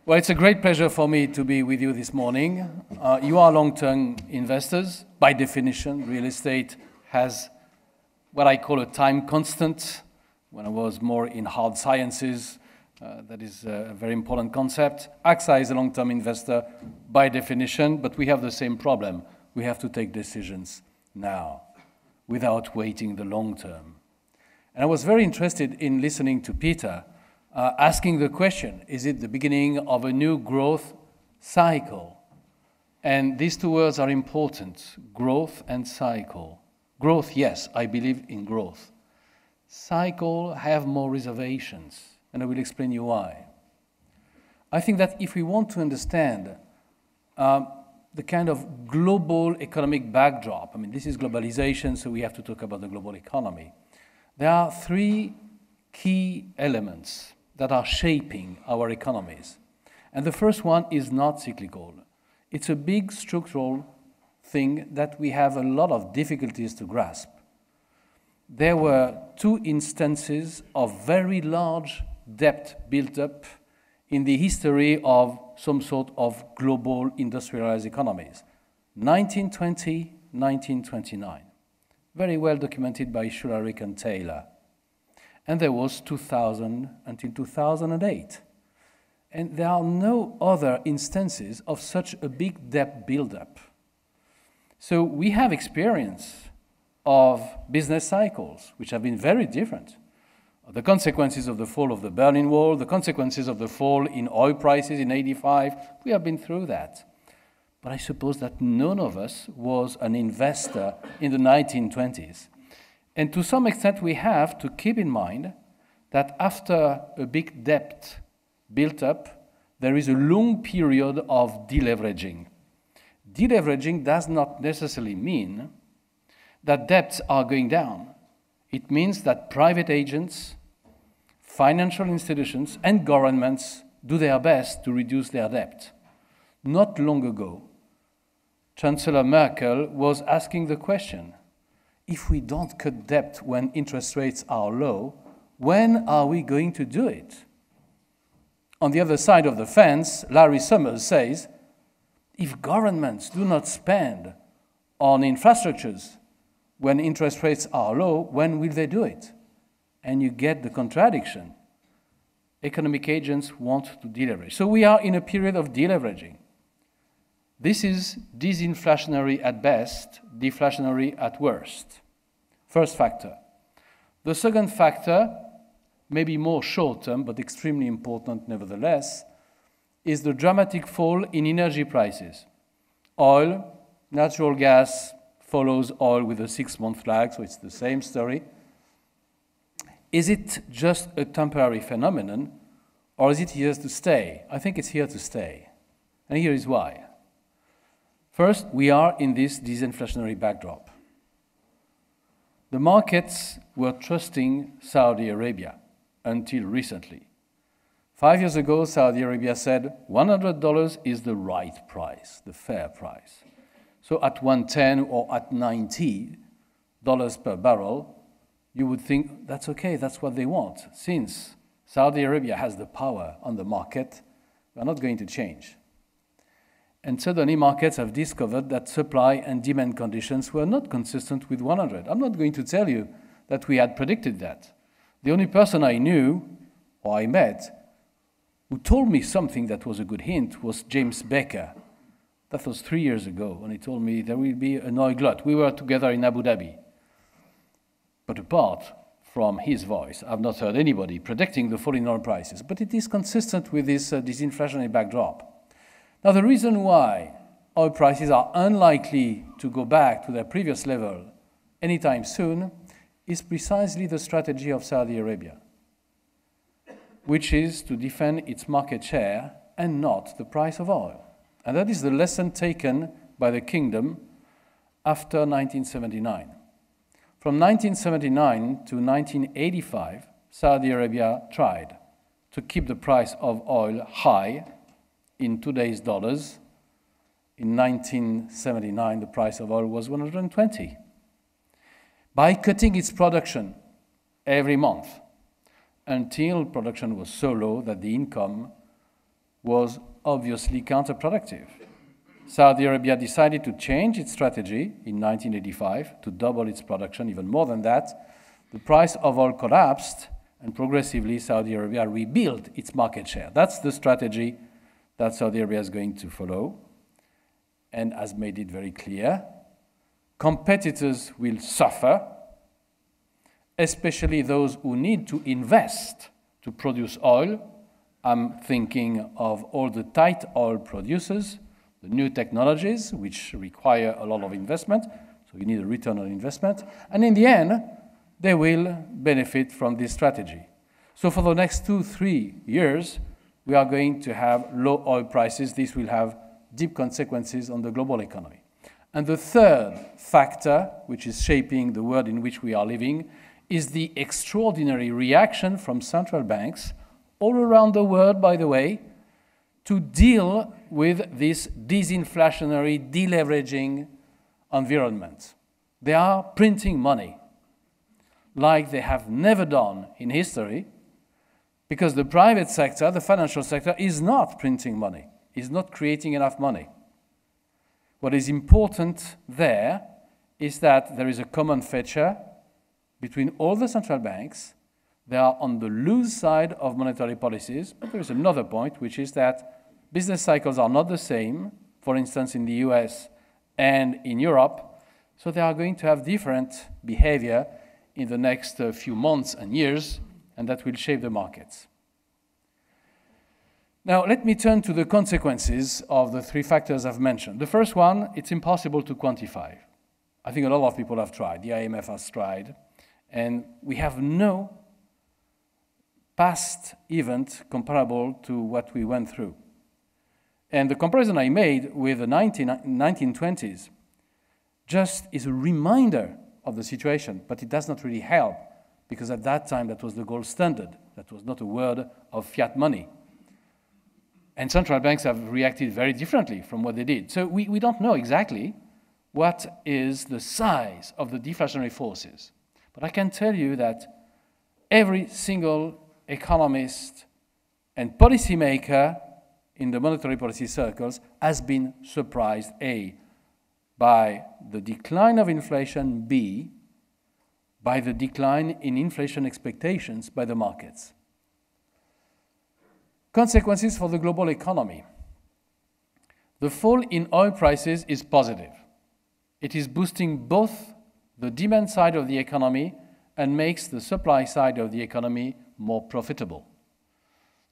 Well, it's a great pleasure for me to be with you this morning. You are long-term investors. By definition, real estate has what I call a time constant. When I was more in hard sciences, that is a very important concept. AXA is a long-term investor by definition, but we have the same problem. We have to take decisions now without waiting the long term. And I was very interested in listening to Peter asking the question, is it the beginning of a new growth cycle? And these two words are important, growth and cycle. Growth, yes, I believe in growth. Cycle, have more reservations, and I will explain you why. I think that if we want to understand the kind of global economic backdrop, I mean, this is globalization, so we have to talk about the global economy. There are three key elements that are shaping our economies. And the first one is not cyclical. It's a big structural thing that we have a lot of difficulties to grasp. There were two instances of very large debt built up in the history of some sort of global industrialized economies. 1920, 1929. Very well documented by Schularic and Taylor. And there was 2000 until 2008. And there are no other instances of such a big debt buildup. So we have experience of business cycles, which have been very different. The consequences of the fall of the Berlin Wall, the consequences of the fall in oil prices in '85, we have been through that. But I suppose that none of us was an investor in the 1920s. And to some extent, we have to keep in mind that after a big debt built up, there is a long period of deleveraging. Deleveraging does not necessarily mean that debts are going down. It means that private agents, financial institutions, and governments do their best to reduce their debt. Not long ago, Chancellor Merkel was asking the question, if we don't cut debt when interest rates are low, when are we going to do it? On the other side of the fence, Larry Summers says, if governments do not spend on infrastructures when interest rates are low, when will they do it? And you get the contradiction. Economic agents want to deleverage. So we are in a period of deleveraging. This is disinflationary at best, deflationary at worst. First factor. The second factor, maybe more short-term, but extremely important nevertheless, is the dramatic fall in energy prices. Oil, natural gas follows oil with a 6-month lag, so it's the same story. Is it just a temporary phenomenon, or is it here to stay? I think it's here to stay. And here is why. First, we are in this disinflationary backdrop. The markets were trusting Saudi Arabia until recently. 5 years ago, Saudi Arabia said $100 is the right price, the fair price. So at 110 or at $90 per barrel, you would think that's okay, that's what they want. Since Saudi Arabia has the power on the market, they're not going to change. And suddenly markets have discovered that supply and demand conditions were not consistent with 100. I'm not going to tell you that we had predicted that. The only person I knew, or I met, who told me something that was a good hint was James Baker. That was 3 years ago, and he told me there will be an oil glut. We were together in Abu Dhabi. But apart from his voice, I've not heard anybody predicting the fall in oil prices. But it is consistent with this disinflationary backdrop. Now, the reason why oil prices are unlikely to go back to their previous level anytime soon is precisely the strategy of Saudi Arabia, which is to defend its market share and not the price of oil. And that is the lesson taken by the kingdom after 1979. From 1979 to 1985, Saudi Arabia tried to keep the price of oil high in today's dollars. In 1979, the price of oil was 120. By cutting its production every month until production was so low that the income was obviously counterproductive. Saudi Arabia decided to change its strategy in 1985 to double its production, even more than that. The price of oil collapsed, and progressively Saudi Arabia rebuilt its market share. That's the strategy that Saudi Arabia is going to follow, and has made it very clear. Competitors will suffer, especially those who need to invest to produce oil. I'm thinking of all the tight oil producers, the new technologies, which require a lot of investment, so you need a return on investment, and in the end, they will benefit from this strategy. So for the next 2-3 years, we are going to have low oil prices. This will have deep consequences on the global economy. And the third factor, which is shaping the world in which we are living, is the extraordinary reaction from central banks all around the world, by the way, to deal with this disinflationary, deleveraging environment. They are printing money like they have never done in history, because the private sector, the financial sector, is not printing money, is not creating enough money. What is important there is that there is a common feature between all the central banks. They are on the loose side of monetary policies, but there is another point, which is that business cycles are not the same, for instance, in the US and in Europe, so they are going to have different behavior in the next few months and years, and that will shape the markets. Now, let me turn to the consequences of the three factors I've mentioned. The first one, it's impossible to quantify. I think a lot of people have tried. The IMF has tried, and we have no past event comparable to what we went through. And the comparison I made with the 1920s just is a reminder of the situation, but it does not really help, because at that time that was the gold standard. That was not a word of fiat money. And central banks have reacted very differently from what they did. So we don't know exactly what is the size of the deflationary forces. But I can tell you that every single economist and policymaker in the monetary policy circles has been surprised, A, by the decline of inflation, B, by the decline in inflation expectations by the markets. Consequences for the global economy. The fall in oil prices is positive. It is boosting both the demand side of the economy and makes the supply side of the economy more profitable.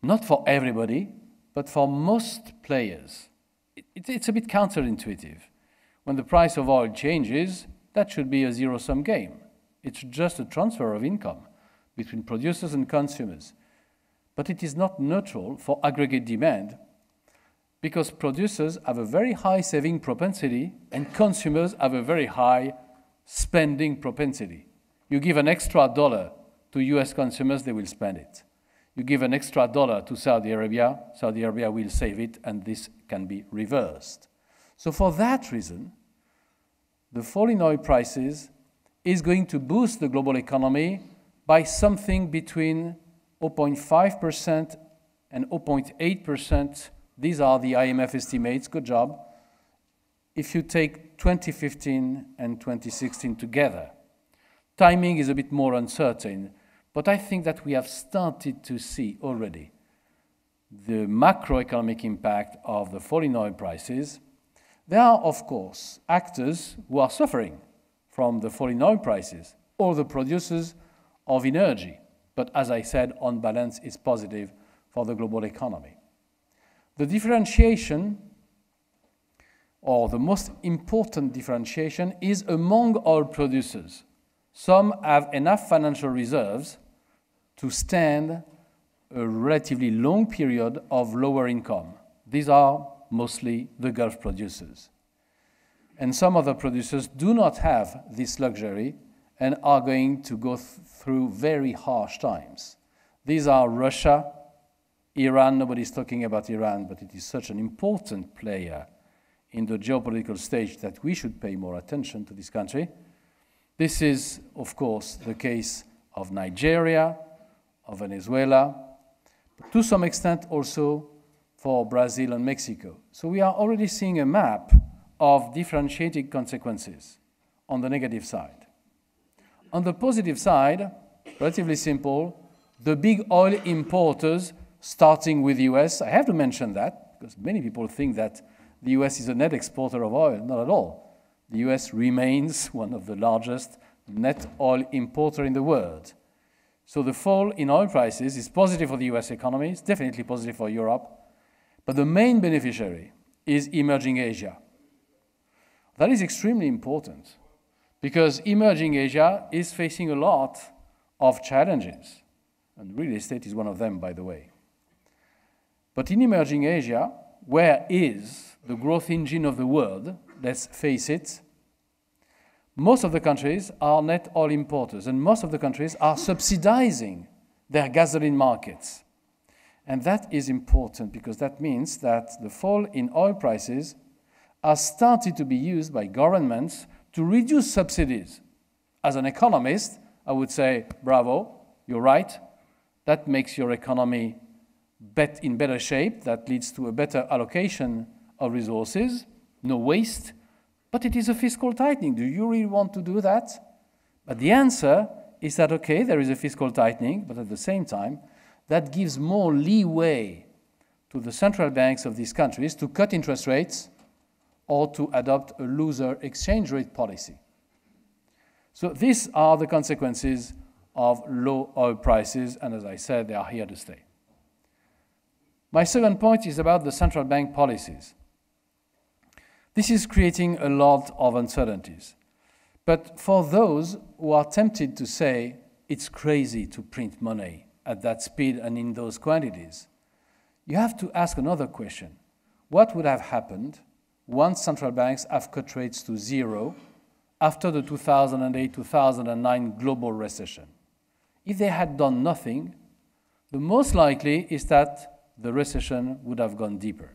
Not for everybody, but for most players. It's a bit counterintuitive. When the price of oil changes, that should be a zero-sum game. It's just a transfer of income between producers and consumers. But it is not neutral for aggregate demand, because producers have a very high saving propensity and consumers have a very high spending propensity. You give an extra dollar to US consumers, they will spend it. You give an extra dollar to Saudi Arabia will save it, and this can be reversed. So for that reason, the fall in oil prices is going to boost the global economy by something between 0.5% and 0.8%. These are the IMF estimates. Good job. If you take 2015 and 2016 together, timing is a bit more uncertain, but I think that we have started to see already the macroeconomic impact of the fall in oil prices. There are, of course, actors who are suffering from the fall in oil prices, or the producers of energy. But as I said, on balance, it's positive for the global economy. The differentiation, or the most important differentiation, is among oil producers. Some have enough financial reserves to stand a relatively long period of lower income. These are mostly the Gulf producers. And some other producers do not have this luxury and are going to go through very harsh times. These are Russia, Iran. Nobody's talking about Iran, but it is such an important player in the geopolitical stage that we should pay more attention to this country. This is, of course, the case of Nigeria, of Venezuela, but to some extent also for Brazil and Mexico. So we are already seeing a map of differentiated consequences on the negative side. On the positive side, relatively simple, the big oil importers, starting with the US, I have to mention that, because many people think that the US is a net exporter of oil. Not at all. The US remains one of the largest net oil importer in the world. So the fall in oil prices is positive for the US economy, it's definitely positive for Europe, but the main beneficiary is emerging Asia. That is extremely important, because emerging Asia is facing a lot of challenges, and real estate is one of them, by the way. But in emerging Asia, where is the growth engine of the world, let's face it, most of the countries are net oil importers, and most of the countries are subsidizing their gasoline markets. And that is important, because that means that the fall in oil prices has started to be used by governments to reduce subsidies. As an economist, I would say, bravo, you're right. That makes your economy in better shape. That leads to a better allocation of resources, no waste. But it is a fiscal tightening. Do you really want to do that? But the answer is that, okay, there is a fiscal tightening, but at the same time, that gives more leeway to the central banks of these countries to cut interest rates or to adopt a looser exchange rate policy. So these are the consequences of low oil prices, and as I said, they are here to stay. My second point is about the central bank policies. This is creating a lot of uncertainties. But for those who are tempted to say it's crazy to print money at that speed and in those quantities, you have to ask another question. What would have happened once central banks have cut rates to zero after the 2008-2009 global recession? If they had done nothing, the most likely is that the recession would have gone deeper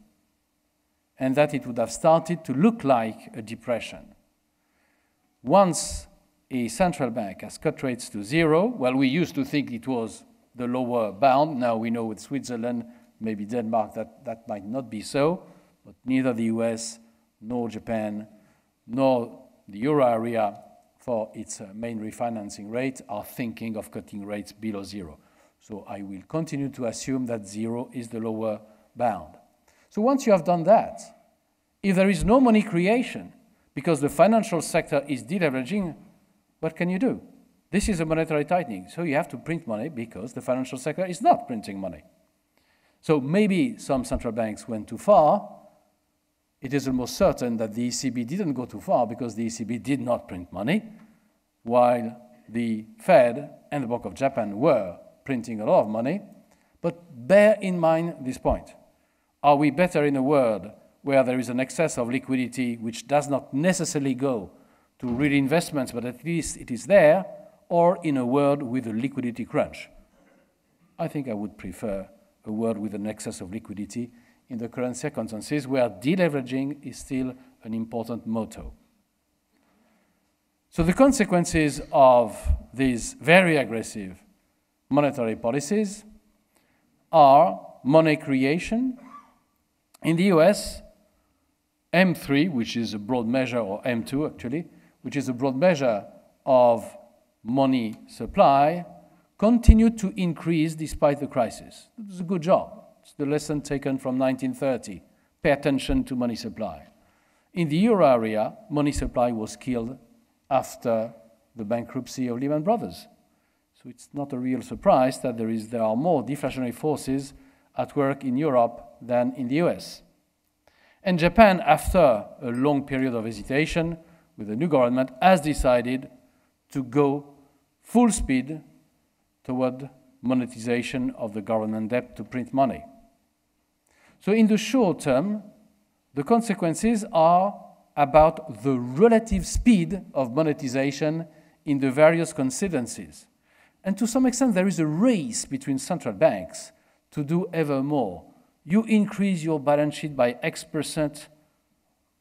and that it would have started to look like a depression. Once a central bank has cut rates to zero, well, we used to think it was the lower bound. Now we know with Switzerland, maybe Denmark, that might not be so, but neither the US, nor Japan, nor the euro area for its main refinancing rate are thinking of cutting rates below zero. So I will continue to assume that zero is the lower bound. So once you have done that, if there is no money creation because the financial sector is deleveraging, what can you do? This is a monetary tightening, so you have to print money because the financial sector is not printing money. So maybe some central banks went too far. It is almost certain that the ECB didn't go too far because the ECB did not print money, while the Fed and the Bank of Japan were printing a lot of money. But bear in mind this point. Are we better in a world where there is an excess of liquidity which does not necessarily go to real investments, but at least it is there, or in a world with a liquidity crunch? I think I would prefer a world with an excess of liquidity in the current circumstances where deleveraging is still an important motto. So the consequences of these very aggressive monetary policies are money creation. In the US, M3, which is a broad measure, or M2 actually, which is a broad measure of money supply, continued to increase despite the crisis. It was a good job. It's the lesson taken from 1930. Pay attention to money supply. In the euro area, money supply was killed after the bankruptcy of Lehman Brothers. So it's not a real surprise that there are more deflationary forces at work in Europe than in the US. And Japan, after a long period of hesitation with the new government, has decided to go full speed toward monetization of the government debt to print money. So in the short term, the consequences are about the relative speed of monetization in the various constituencies. And to some extent, there is a race between central banks to do ever more. You increase your balance sheet by X%,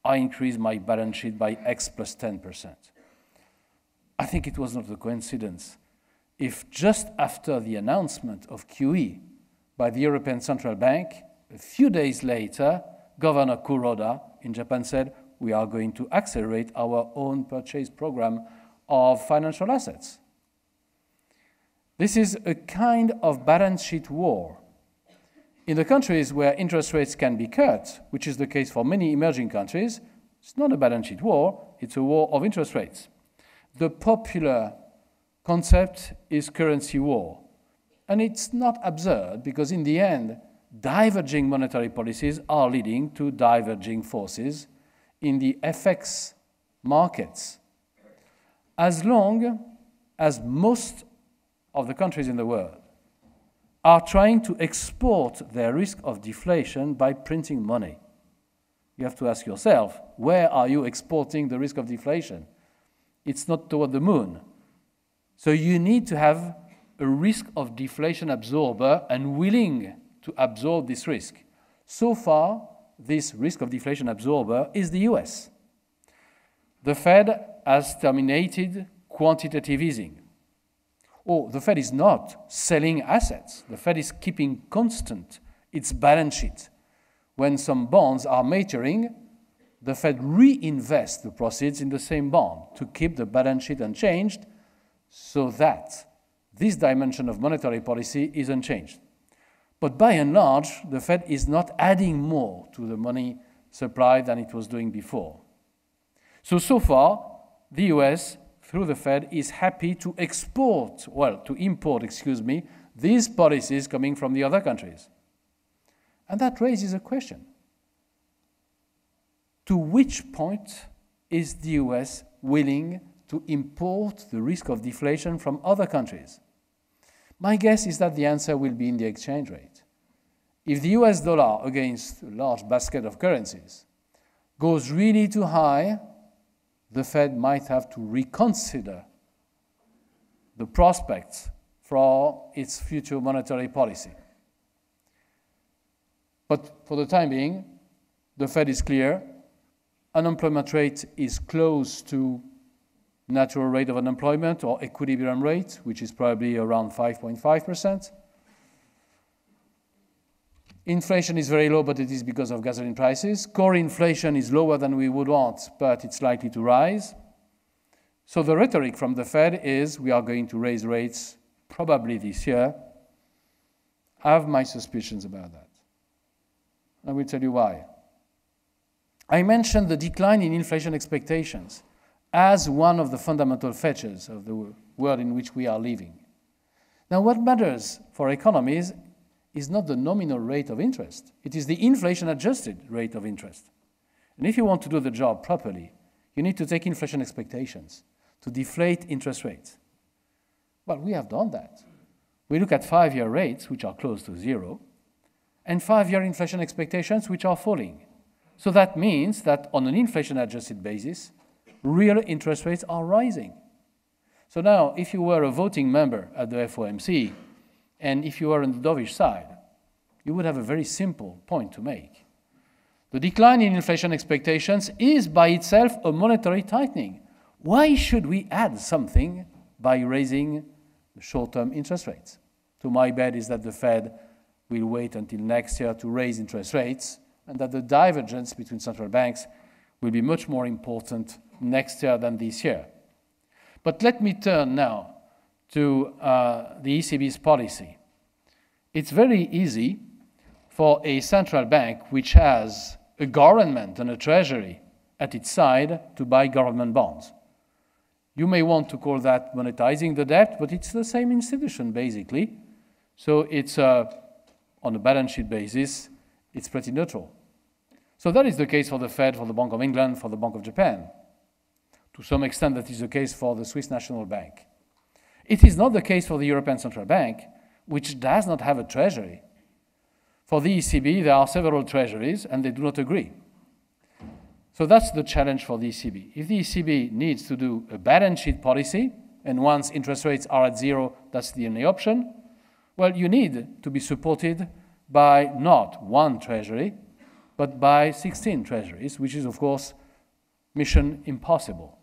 I increase my balance sheet by X plus 10%. I think it was not a coincidence if just after the announcement of QE by the European Central Bank, a few days later, Governor Kuroda in Japan said, we are going to accelerate our own purchase program of financial assets. This is a kind of balance sheet war. In the countries where interest rates can be cut, which is the case for many emerging countries, it's not a balance sheet war, it's a war of interest rates. The popular concept is currency war. And it's not absurd because in the end, diverging monetary policies are leading to diverging forces in the FX markets. As long as most of the countries in the world are trying to export their risk of deflation by printing money, you have to ask yourself, where are you exporting the risk of deflation? It's not toward the moon. So you need to have a risk of deflation absorber and willing to absorb this risk. So far, this risk of deflation absorber is the US. The Fed has terminated quantitative easing. Oh, the Fed is not selling assets. The Fed is keeping constant its balance sheet. When some bonds are maturing, the Fed reinvests the proceeds in the same bond to keep the balance sheet unchanged so that this dimension of monetary policy is unchanged. But by and large, the Fed is not adding more to the money supply than it was doing before. So far, the US, through the Fed, is happy to import, these policies coming from the other countries. And that raises a question. To which point is the US willing to import the risk of deflation from other countries? My guess is that the answer will be in the exchange rate. If the US dollar against a large basket of currencies goes really too high, the Fed might have to reconsider the prospects for its future monetary policy. But for the time being, the Fed is clear. Unemployment rate is close to natural rate of unemployment or equilibrium rate, which is probably around 5.5%. Inflation is very low, but it is because of gasoline prices. Core inflation is lower than we would want, but it's likely to rise. So the rhetoric from the Fed is we are going to raise rates probably this year. I have my suspicions about that. I will tell you why. I mentioned the decline in inflation expectations as one of the fundamental features of the world in which we are living. Now, what matters for economies is not the nominal rate of interest. It is the inflation-adjusted rate of interest. And if you want to do the job properly, you need to take inflation expectations to deflate interest rates. Well, we have done that. We look at 5-year rates, which are close to zero, and 5-year inflation expectations, which are falling. So that means that on an inflation-adjusted basis, real interest rates are rising. So now, if you were a voting member at the FOMC, and if you were on the dovish side, you would have a very simple point to make. The decline in inflation expectations is by itself a monetary tightening. Why should we add something by raising the short-term interest rates? So my bet is that the Fed will wait until next year to raise interest rates, and that the divergence between central banks will be much more important next year than this year. But let me turn now to the ECB's policy. It's very easy for a central bank which has a government and a treasury at its side to buy government bonds. You may want to call that monetizing the debt, but it's the same institution, basically. So it's on a balance sheet basis, it's pretty neutral. So that is the case for the Fed, for the Bank of England, for the Bank of Japan. To some extent, that is the case for the Swiss National Bank. It is not the case for the European Central Bank, which does not have a treasury. For the ECB, there are several treasuries, and they do not agree. So that's the challenge for the ECB. If the ECB needs to do a balance sheet policy, and once interest rates are at zero, that's the only option, well, you need to be supported by not one treasury, but by 16 treasuries, which is, of course, mission impossible.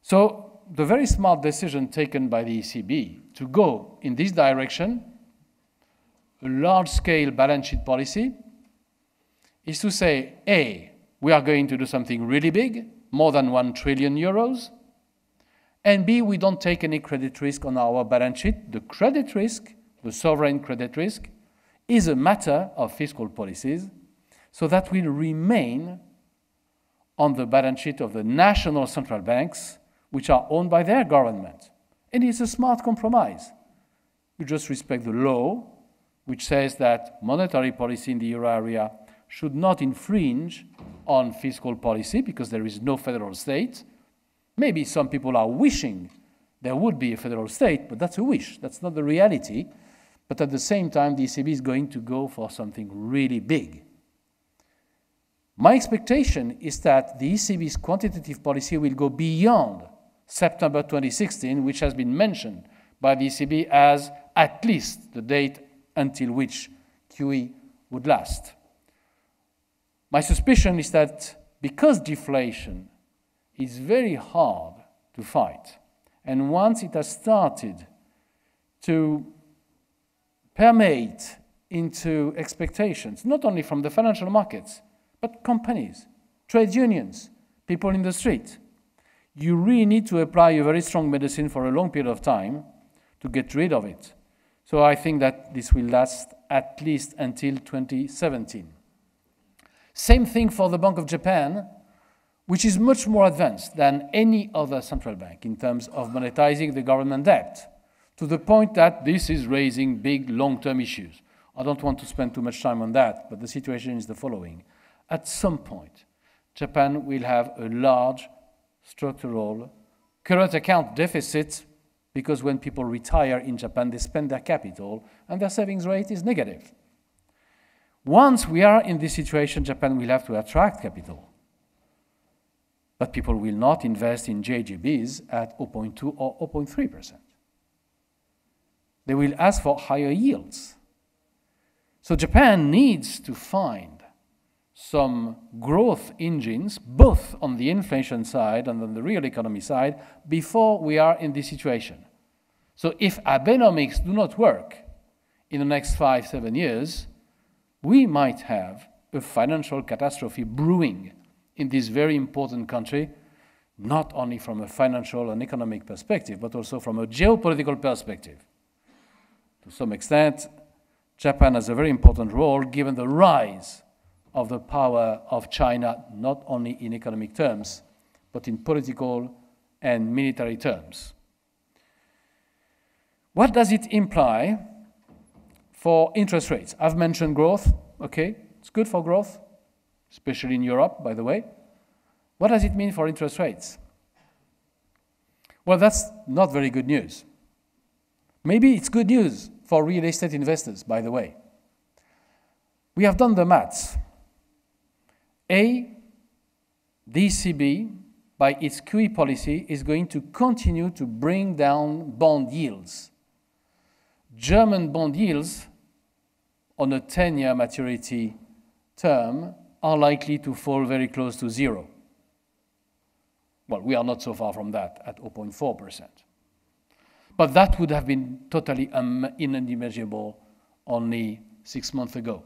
So the very smart decision taken by the ECB to go in this direction, a large-scale balance sheet policy is to say, A, we are going to do something really big, more than 1 trillion euros, and B, we don't take any credit risk on our balance sheet. The credit risk, the sovereign credit risk, is a matter of fiscal policies, so that will remain on the balance sheet of the national central banks, which are owned by their government. And it's a smart compromise. You just respect the law, which says that monetary policy in the euro area should not infringe on fiscal policy because there is no federal state. Maybe some people are wishing there would be a federal state, but that's a wish. That's not the reality. But at the same time, the ECB is going to go for something really big. My expectation is that the ECB's quantitative policy will go beyond September 2016, which has been mentioned by the ECB as at least the date until which QE would last. My suspicion is that because deflation is very hard to fight, and once it has started to permeate into expectations, not only from the financial markets, but companies, trade unions, people in the street, you really need to apply a very strong medicine for a long period of time to get rid of it. So I think that this will last at least until 2017. Same thing for the Bank of Japan, which is much more advanced than any other central bank in terms of monetizing the government debt, to the point that this is raising big long-term issues. I don't want to spend too much time on that, but the situation is the following. At some point, Japan will have a large structural current account deficit because when people retire in Japan, they spend their capital and their savings rate is negative. Once we are in this situation, Japan will have to attract capital. But people will not invest in JGBs at 0.2 or 0.3%. They will ask for higher yields. So Japan needs to find some growth engines, both on the inflation side and on the real economy side, before we are in this situation. So if Abenomics do not work in the next 5-7 years, we might have a financial catastrophe brewing in this very important country, not only from a financial and economic perspective, but also from a geopolitical perspective. To some extent, Japan has a very important role given the rise of the power of China, not only in economic terms, but in political and military terms. What does it imply for interest rates? I've mentioned growth, okay, it's good for growth, especially in Europe, by the way. What does it mean for interest rates? Well, that's not very good news. Maybe it's good news for real estate investors, by the way. We have done the maths. The ECB, by its QE policy, is going to continue to bring down bond yields. German bond yields on a 10-year maturity term are likely to fall very close to zero. Well, we are not so far from that at 0.4%. But that would have been totally unimaginable only 6 months ago.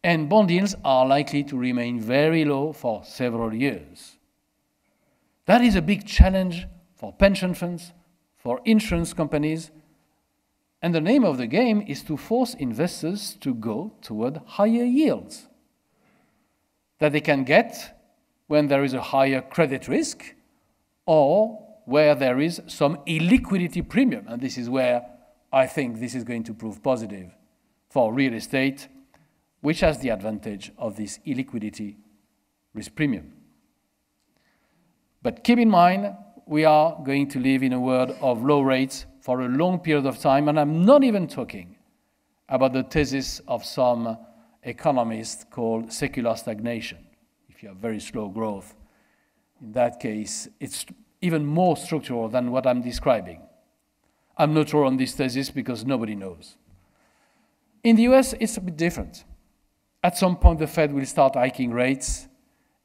And bond yields are likely to remain very low for several years. That is a big challenge for pension funds, for insurance companies, and the name of the game is to force investors to go toward higher yields that they can get when there is a higher credit risk or where there is some illiquidity premium. And this is where I think this is going to prove positive for real estate, which has the advantage of this illiquidity risk premium. But keep in mind, we are going to live in a world of low rates for a long period of time, and I'm not even talking about the thesis of some economists called secular stagnation. If you have very slow growth, in that case, it's even more structural than what I'm describing. I'm not sure on this thesis because nobody knows. In the US, it's a bit different. At some point, the Fed will start hiking rates,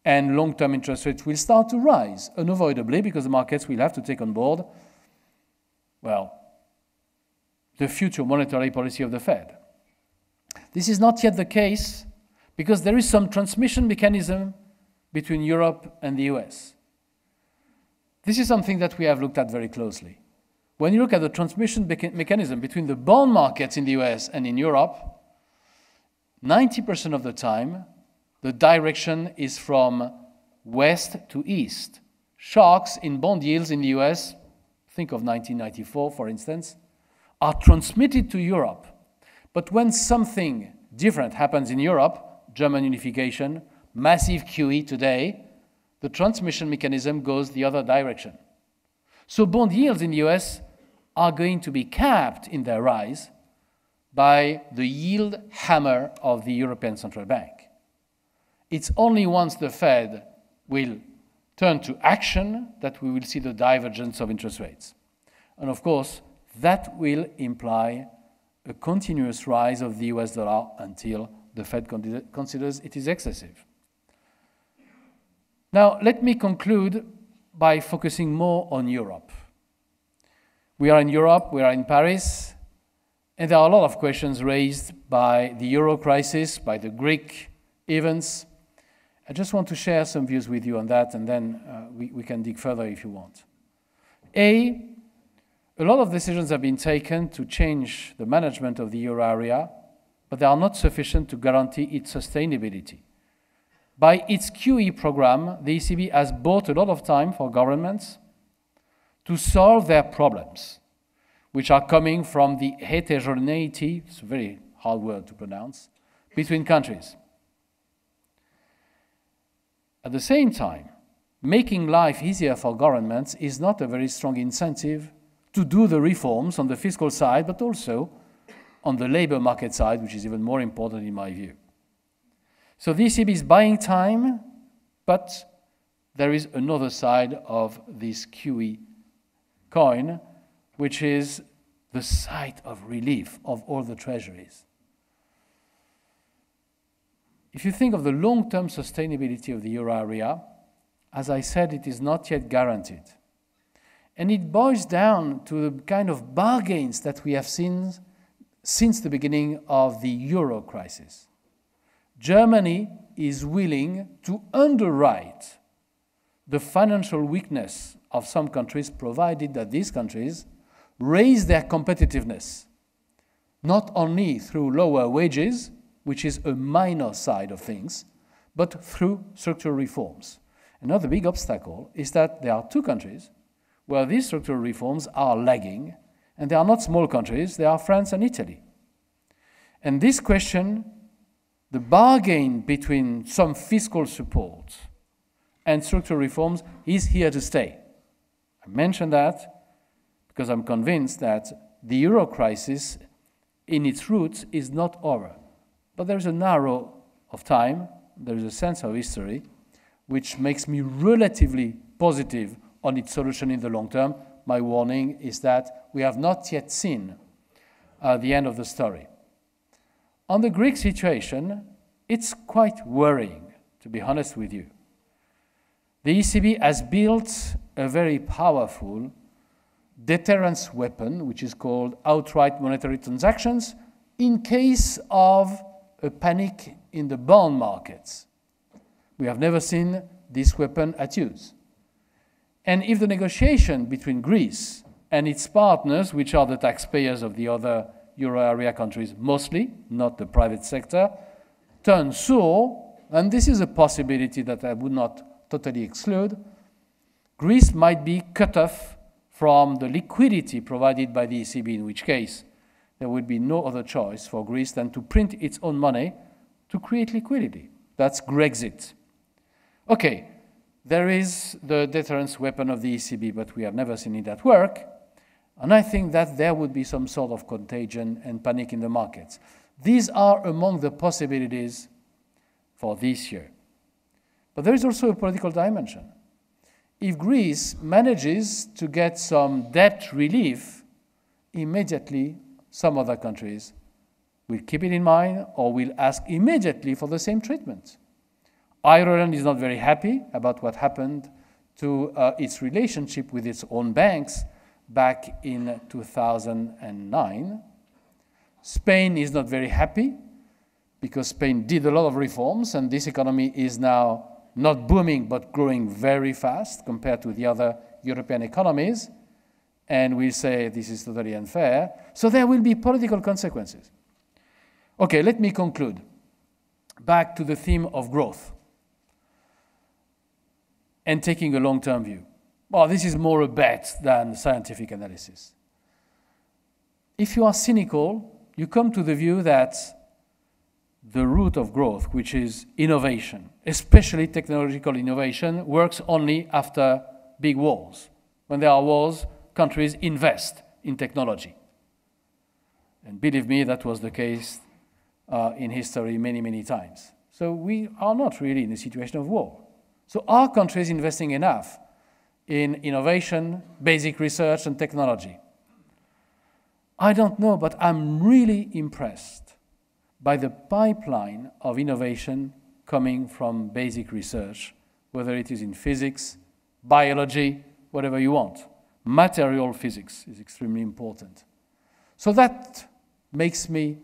and long-term interest rates will start to rise, unavoidably, because the markets will have to take on board, well, the future monetary policy of the Fed. This is not yet the case because there is some transmission mechanism between Europe and the US. This is something that we have looked at very closely. When you look at the transmission mechanism between the bond markets in the US and in Europe, 90% of the time, the direction is from west to east. Shocks in bond yields in the US, think of 1994, for instance, are transmitted to Europe. But when something different happens in Europe, German unification, massive QE today, the transmission mechanism goes the other direction. So bond yields in the US are going to be capped in their rise by the yield hammer of the European Central Bank. It's only once the Fed will turn to action that we will see the divergence of interest rates. And of course, that will imply a continuous rise of the US dollar until the Fed considers it is excessive. Now, let me conclude by focusing more on Europe. We are in Europe, we are in Paris, and there are a lot of questions raised by the euro crisis, by the Greek events. I just want to share some views with you on that, and then we can dig further if you want. A lot of decisions have been taken to change the management of the euro area, but they are not sufficient to guarantee its sustainability. By its QE program, the ECB has bought a lot of time for governments to solve their problems, which are coming from the heterogeneity, it's a very hard word to pronounce, between countries. At the same time, making life easier for governments is not a very strong incentive to do the reforms on the fiscal side, but also on the labor market side, which is even more important in my view. So the ECB is buying time, but there is another side of this QE coin, which is the sight of relief of all the treasuries. If you think of the long-term sustainability of the euro area, as I said, it is not yet guaranteed. And it boils down to the kind of bargains that we have seen since the beginning of the euro crisis. Germany is willing to underwrite the financial weakness of some countries, provided that these countries raise their competitiveness, not only through lower wages, which is a minor side of things, but through structural reforms. Another big obstacle is that there are two countries where these structural reforms are lagging, and they are not small countries, they are France and Italy. And this question, the bargain between some fiscal support and structural reforms, is here to stay. I mention that because I'm convinced that the euro crisis in its roots is not over. But there is an arrow of time, there is a sense of history, which makes me relatively positive on its solution in the long term. My warning is that we have not yet seen the end of the story. On the Greek situation, it's quite worrying, to be honest with you. The ECB has built a very powerful deterrence weapon, which is called outright monetary transactions, in case of a panic in the bond markets. We have never seen this weapon at use. And if the negotiation between Greece and its partners, which are the taxpayers of the other euro area countries mostly, not the private sector, turn sour, and this is a possibility that I would not totally exclude, Greece might be cut off from the liquidity provided by the ECB, in which case there would be no other choice for Greece than to print its own money to create liquidity. That's Grexit. Okay, there is the deterrence weapon of the ECB, but we have never seen it at work. And I think that there would be some sort of contagion and panic in the markets. These are among the possibilities for this year. But there is also a political dimension. If Greece manages to get some debt relief, immediately some other countries will keep it in mind or will ask immediately for the same treatment. Ireland is not very happy about what happened to its relationship with its own banks back in 2009. Spain is not very happy because Spain did a lot of reforms, and this economy is now not booming, but growing very fast compared to the other European economies. And we say this is totally unfair. So there will be political consequences. Okay, let me conclude. Back to the theme of growth and taking a long-term view. Well, this is more a bet than scientific analysis. If you are cynical, you come to the view that the root of growth, which is innovation, especially technological innovation, works only after big wars. When there are wars, countries invest in technology. And believe me, that was the case in history many, many times. So we are not really in a situation of war. So are countries investing enough in innovation, basic research, and technology? I don't know, but I'm really impressed by the pipeline of innovation coming from basic research, whether it is in physics, biology, whatever you want. Material physics is extremely important. So that makes me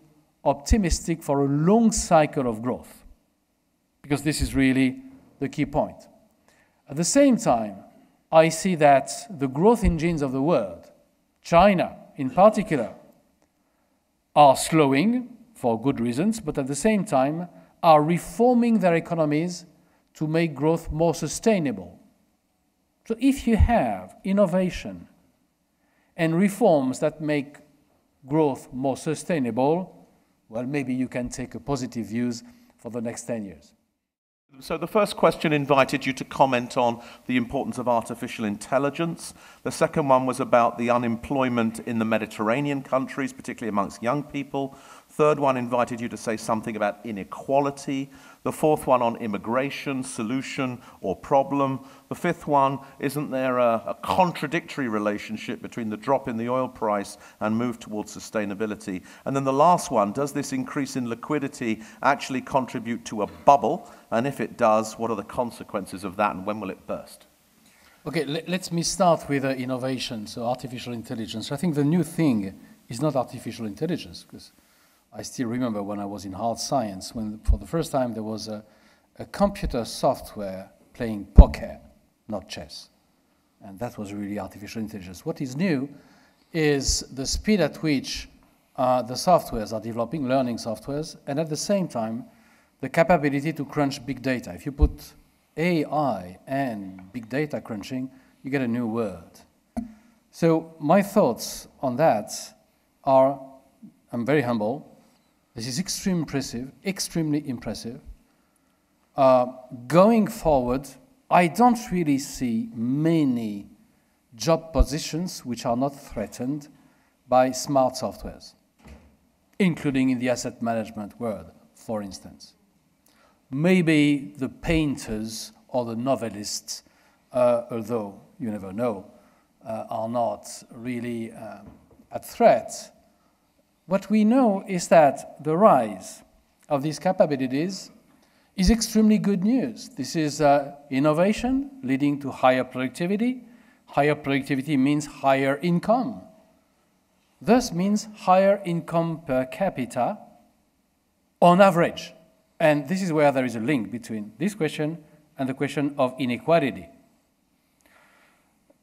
optimistic for a long cycle of growth, because this is really the key point. At the same time, I see that the growth engines of the world, China in particular, are slowing for good reasons, but at the same time are reforming their economies to make growth more sustainable. So if you have innovation and reforms that make growth more sustainable, well, maybe you can take a positive views for the next 10 years. So the first question invited you to comment on the importance of artificial intelligence. The second one was about the unemployment in the Mediterranean countries, particularly amongst young people. Third one invited you to say something about inequality. The fourth one on immigration, solution or problem. The fifth one, isn't there a contradictory relationship between the drop in the oil price and move towards sustainability? And then the last one, does this increase in liquidity actually contribute to a bubble? And if it does, what are the consequences of that and when will it burst? Okay, let me start with innovation, so artificial intelligence. I think the new thing is not artificial intelligence, because I still remember when I was in hard science, when for the first time there was a computer software playing poker, not chess. And that was really artificial intelligence. What is new is the speed at which the softwares are developing, learning softwares, and at the same time, the capability to crunch big data. If you put AI and big data crunching, you get a new word. So my thoughts on that are, I'm very humble. This is extremely impressive. Going forward, I don't really see many job positions which are not threatened by smart softwares, including in the asset management world, for instance. Maybe the painters or the novelists, although you never know, are not really at threat. What we know is that the rise of these capabilities is extremely good news. This is innovation leading to higher productivity. Higher productivity means higher income. Thus means higher income per capita on average. And this is where there is a link between this question and the question of inequality.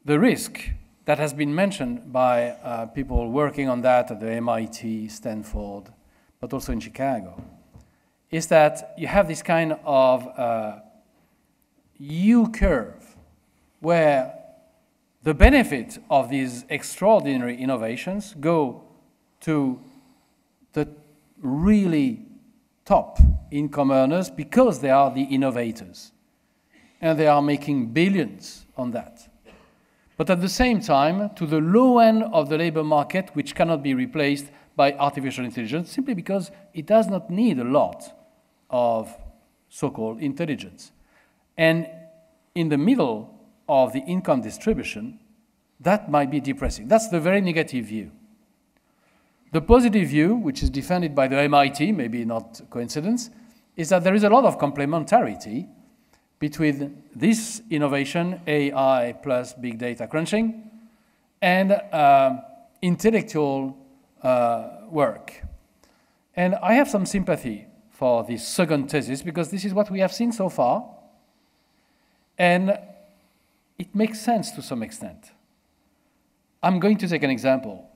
The risk that has been mentioned by people working on that at the MIT, Stanford, but also in Chicago, is that you have this kind of U-curve where the benefit of these extraordinary innovations go to the really top income earners because they are the innovators. And they are making billions on that. But at the same time, to the low end of the labor market, which cannot be replaced by artificial intelligence, simply because it does not need a lot of so-called intelligence. And in the middle of the income distribution, that might be depressing. That's the very negative view. The positive view, which is defended by the MIT, maybe not coincidence, is that there is a lot of complementarity between this innovation, AI plus big data crunching, and intellectual work. And I have some sympathy for this second thesis, because this is what we have seen so far, and it makes sense to some extent. I'm going to take an example.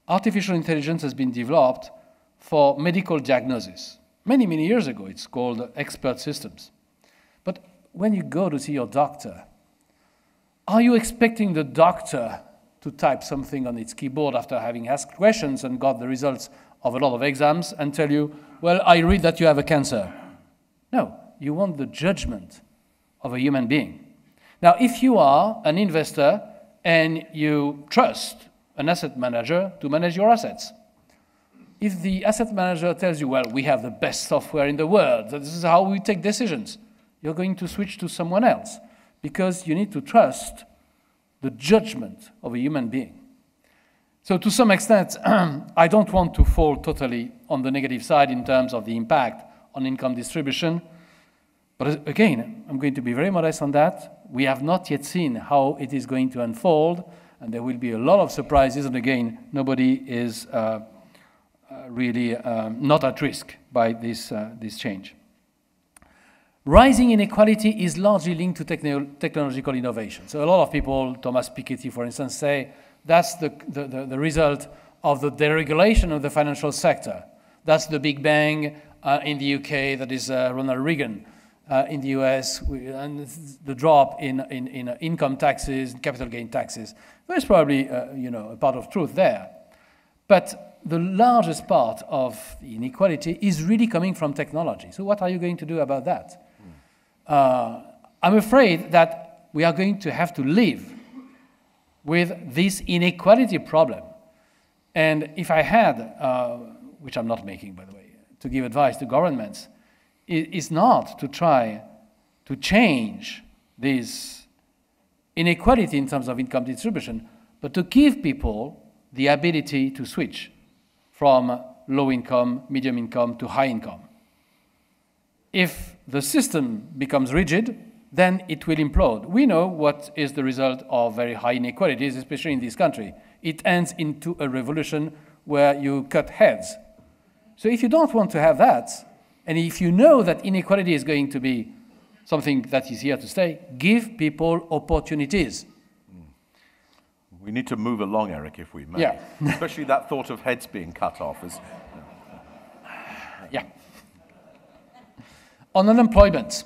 Artificial intelligence has been developed for medical diagnosis. Many, many years ago, it's called expert systems. But when you go to see your doctor, are you expecting the doctor to type something on its keyboard after having asked questions and got the results of a lot of exams and tell you, well, I read that you have a cancer? No, you want the judgment of a human being. Now, if you are an investor and you trust an asset manager to manage your assets, if the asset manager tells you, well, we have the best software in the world, this is how we take decisions, you're going to switch to someone else because you need to trust the judgment of a human being. So to some extent, I don't want to fall totally on the negative side in terms of the impact on income distribution. But again, I'm going to be very modest on that. We have not yet seen how it is going to unfold, and there will be a lot of surprises. And again, nobody is really not at risk by this change. Rising inequality is largely linked to technological innovation. So a lot of people, Thomas Piketty, for instance, say that's the result of the deregulation of the financial sector. That's the Big Bang in the UK, that is Ronald Reagan in the US, and the drop in income taxes, capital gain taxes. There's probably a part of truth there. But the largest part of the inequality is really coming from technology. So what are you going to do about that? I'm afraid that we are going to have to live with this inequality problem. And if I had, which I'm not making, by the way, to give advice to governments, is not to try to change this inequality in terms of income distribution, but to give people the ability to switch from low income, medium income to high income. If the system becomes rigid, then it will implode. We know what is the result of very high inequalities, especially in this country. It ends into a revolution where you cut heads. So if you don't want to have that, and if you know that inequality is going to be something that is here to stay, give people opportunities. We need to move along, Eric, if we may. Yeah. Especially that thought of heads being cut off. Yeah. On unemployment,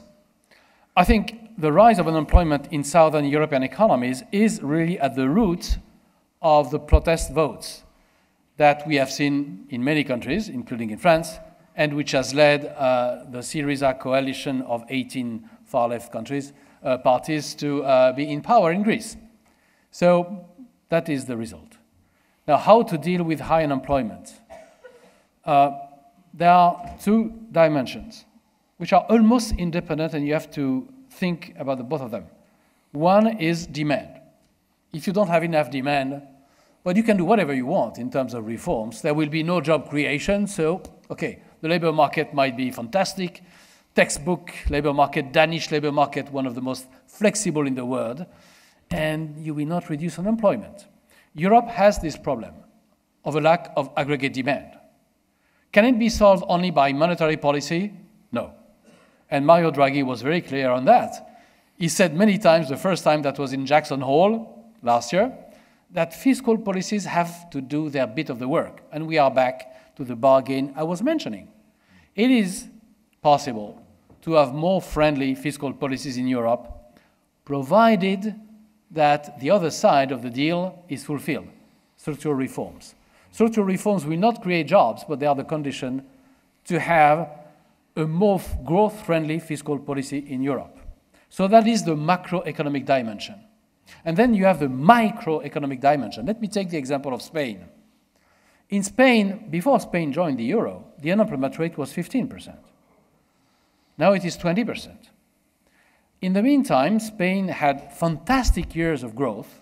I think the rise of unemployment in Southern European economies is really at the root of the protest votes that we have seen in many countries, including in France, and which has led the Syriza coalition of 18 far-left countries, parties to be in power in Greece. So that is the result. Now, how to deal with high unemployment? There are two dimensions which are almost independent, and you have to think about both of them. One is demand. If you don't have enough demand, well, you can do whatever you want in terms of reforms. There will be no job creation, so, okay, the labor market might be fantastic. Textbook labor market, Danish labor market, one of the most flexible in the world, and you will not reduce unemployment. Europe has this problem of a lack of aggregate demand. Can it be solved only by monetary policy? No. And Mario Draghi was very clear on that. He said many times, the first time that was in Jackson Hole last year, that fiscal policies have to do their bit of the work. And we are back to the bargain I was mentioning. It is possible to have more friendly fiscal policies in Europe, provided that the other side of the deal is fulfilled, structural reforms. Structural reforms will not create jobs, but they are the condition to have a more growth-friendly fiscal policy in Europe. So that is the macroeconomic dimension. And then you have the microeconomic dimension. Let me take the example of Spain. In Spain, before Spain joined the euro, the unemployment rate was 15%. Now it is 20%. In the meantime, Spain had fantastic years of growth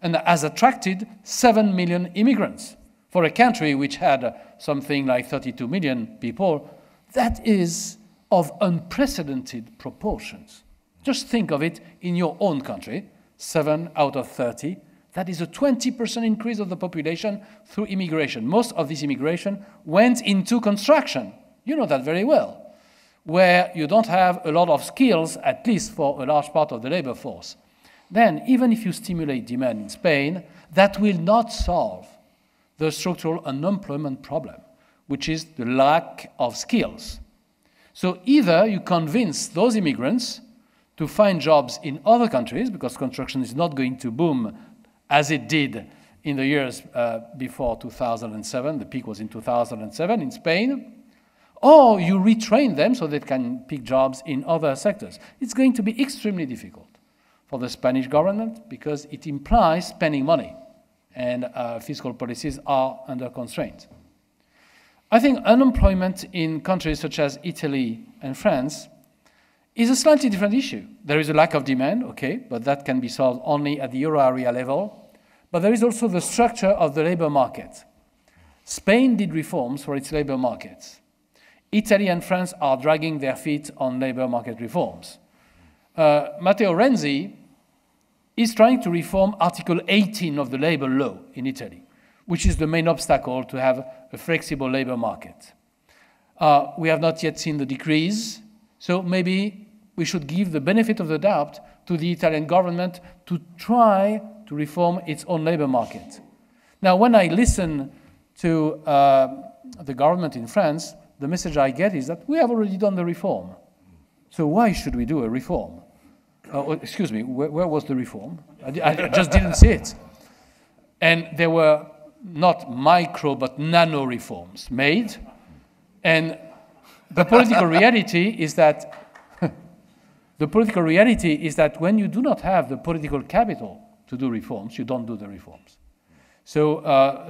and has attracted 7 million immigrants. For a country which had something like 32 million people, that is of unprecedented proportions. Just think of it in your own country, 7 out of 30. That is a 20% increase of the population through immigration. Most of this immigration went into construction. You know that very well. where you don't have a lot of skills, at least for a large part of the labor force, then even if you stimulate demand in Spain, that will not solve the structural unemployment problem, which is the lack of skills. So either you convince those immigrants to find jobs in other countries, because construction is not going to boom as it did in the years before 2007. The peak was in 2007 in Spain. Or you retrain them so they can pick jobs in other sectors. It's going to be extremely difficult for the Spanish government because it implies spending money, and fiscal policies are under constraint. I think unemployment in countries such as Italy and France is a slightly different issue. There is a lack of demand, okay, but that can be solved only at the euro area level. But there is also the structure of the labor market. Spain did reforms for its labor markets. Italy and France are dragging their feet on labor market reforms. Matteo Renzi is trying to reform Article 18 of the labor law in Italy, which is the main obstacle to have a flexible labor market. We have not yet seen the decrees, so maybe we should give the benefit of the doubt to the Italian government to try to reform its own labor market. Now, when I listen to the government in France, the message I get is that we have already done the reform. So why should we do a reform? Excuse me, where was the reform? I just didn't see it. And there were not micro but nano reforms made. And the political reality is that when you do not have the political capital to do reforms, you don't do the reforms. So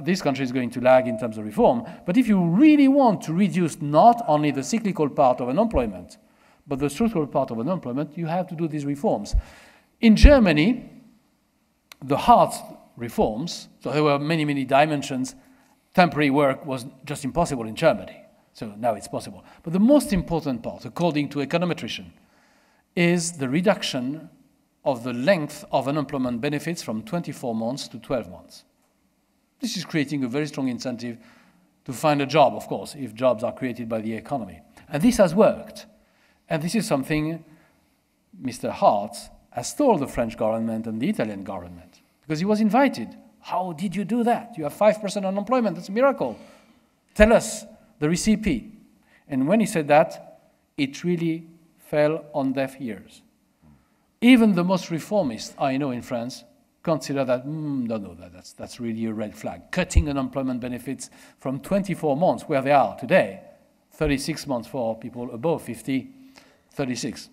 this country is going to lag in terms of reform. But if you really want to reduce not only the cyclical part of unemployment, but the structural part of unemployment, you have to do these reforms. In Germany, the hard reforms, so there were many, many dimensions. Temporary work was just impossible in Germany. So now it's possible. But the most important part, according to econometricians, is the reduction of the length of unemployment benefits from 24 months to 12 months. This is creating a very strong incentive to find a job, of course, if jobs are created by the economy. And this has worked. And this is something Mr. Hart has told the French government and the Italian government, because he was invited. How did you do that? You have 5% unemployment. That's a miracle. Tell us the recipe. And when he said that, it really fell on deaf ears. Even the most reformist I know in France consider that, no, that's really a red flag. Cutting unemployment benefits from 24 months, where they are today, 36 months for people above 50, 36,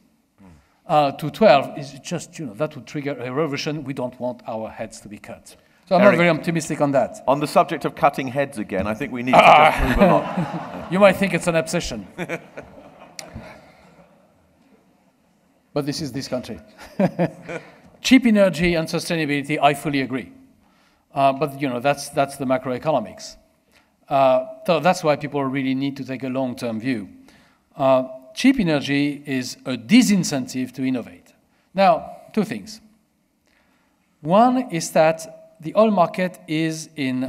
to 12 is just, that would trigger a revolution. We don't want our heads to be cut. So I'm not very optimistic on that. On the subject of cutting heads again, I think we need to just move along. You might think it's an obsession. But this is this country. Cheap energy and sustainability, I fully agree. But that's the macroeconomics. So that's why people really need to take a long-term view. Cheap energy is a disincentive to innovate. Now, two things. One is that the oil market is in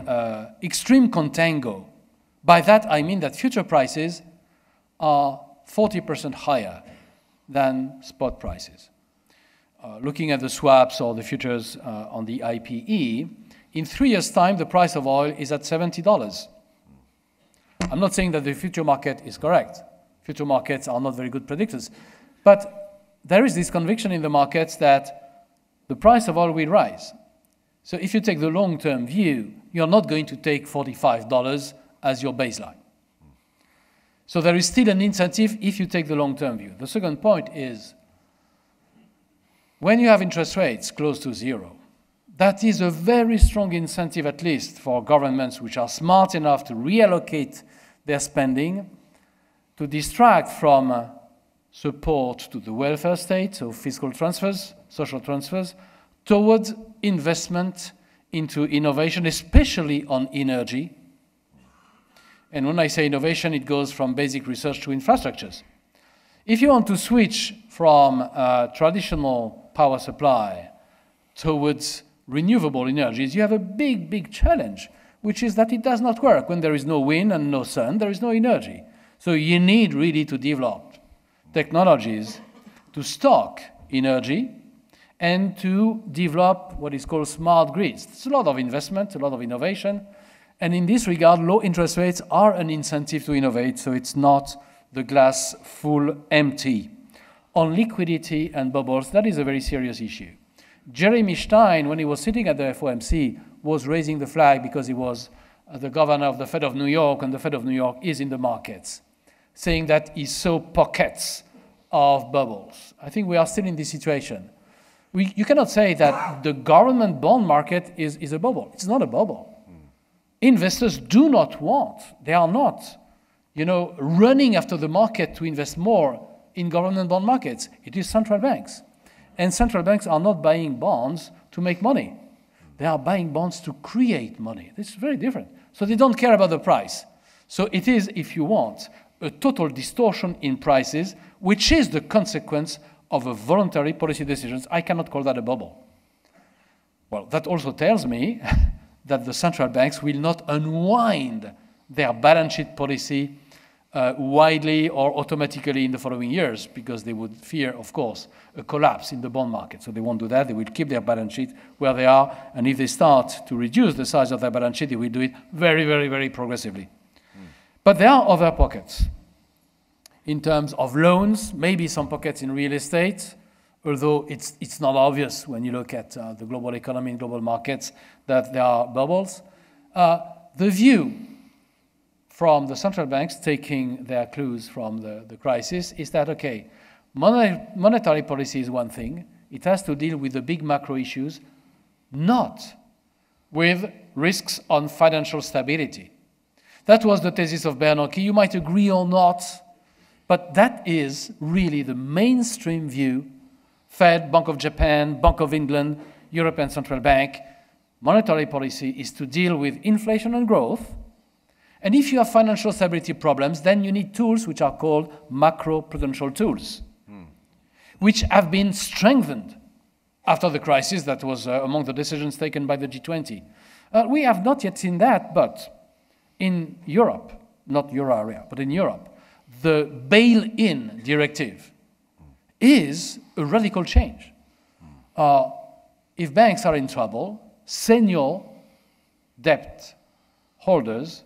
extreme contango. By that, I mean that future prices are 40% higher than spot prices. Looking at the swaps or the futures on the IPE, in 3 years' time, the price of oil is at $70. I'm not saying that the future market is correct. Future markets are not very good predictors. But there is this conviction in the markets that the price of oil will rise. So if you take the long-term view, you're not going to take $45 as your baseline. So there is still an incentive if you take the long-term view. The second point is, when you have interest rates close to zero, that is a very strong incentive, at least for governments which are smart enough to reallocate their spending, to distract from support to the welfare state, so fiscal transfers, social transfers, towards investment into innovation, especially on energy. And when I say innovation, it goes from basic research to infrastructures. If you want to switch from traditional power supply towards renewable energies, you have a big, big challenge, which is that it does not work. When there is no wind and no sun, there is no energy. So you need really to develop technologies to stock energy and to develop what is called smart grids. It's a lot of investment, a lot of innovation, and in this regard, low interest rates are an incentive to innovate, so it's not the glass full empty. On liquidity and bubbles, that is a very serious issue. Jeremy Stein, when he was sitting at the FOMC, was raising the flag because he was the governor of the Fed of New York, and the Fed of New York is in the markets, saying that he saw pockets of bubbles. I think we are still in this situation. You cannot say that the government bond market is a bubble. It's not a bubble. Investors do not want, they are not, running after the market to invest more in government bond markets. It is central banks. And central banks are not buying bonds to make money. They are buying bonds to create money. This is very different. So they don't care about the price. So it is, if you want, a total distortion in prices, which is the consequence of a voluntary policy decisions. I cannot call that a bubble. Well, that also tells me that the central banks will not unwind their balance sheet policy widely or automatically in the following years, because they would fear, of course, a collapse in the bond market. So they won't do that. They will keep their balance sheet where they are. And if they start to reduce the size of their balance sheet, they will do it very, very, very progressively. But there are other pockets. In terms of loans, maybe some pockets in real estate, although it's not obvious when you look at the global economy and global markets that there are bubbles. The view from the central banks, taking their clues from the crisis, is that, okay, monetary policy is one thing. It has to deal with the big macro issues, not with risks on financial stability. That was the thesis of Bernanke. You might agree or not, but that is really the mainstream view. Fed, Bank of Japan, Bank of England, European Central Bank. Monetary policy is to deal with inflation and growth. And if you have financial stability problems, then you need tools which are called macro-prudential tools, which have been strengthened after the crisis. That was among the decisions taken by the G20. We have not yet seen that, but in Europe, not euro area, but in Europe, the bail-in directive is a radical change. If banks are in trouble, senior debt holders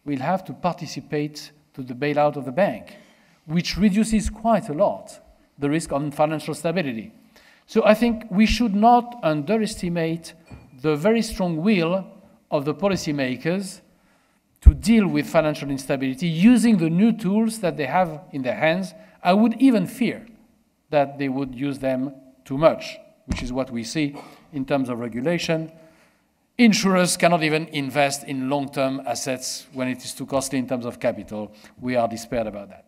will have to participate to the bailout of the bank, which reduces quite a lot the risk on financial stability. So I think we should not underestimate the very strong will of the policymakers to deal with financial instability using the new tools that they have in their hands. I would even fear that they would use them too much, which is what we see in terms of regulation. Insurers cannot even invest in long-term assets when it is too costly in terms of capital. We are despaired about that.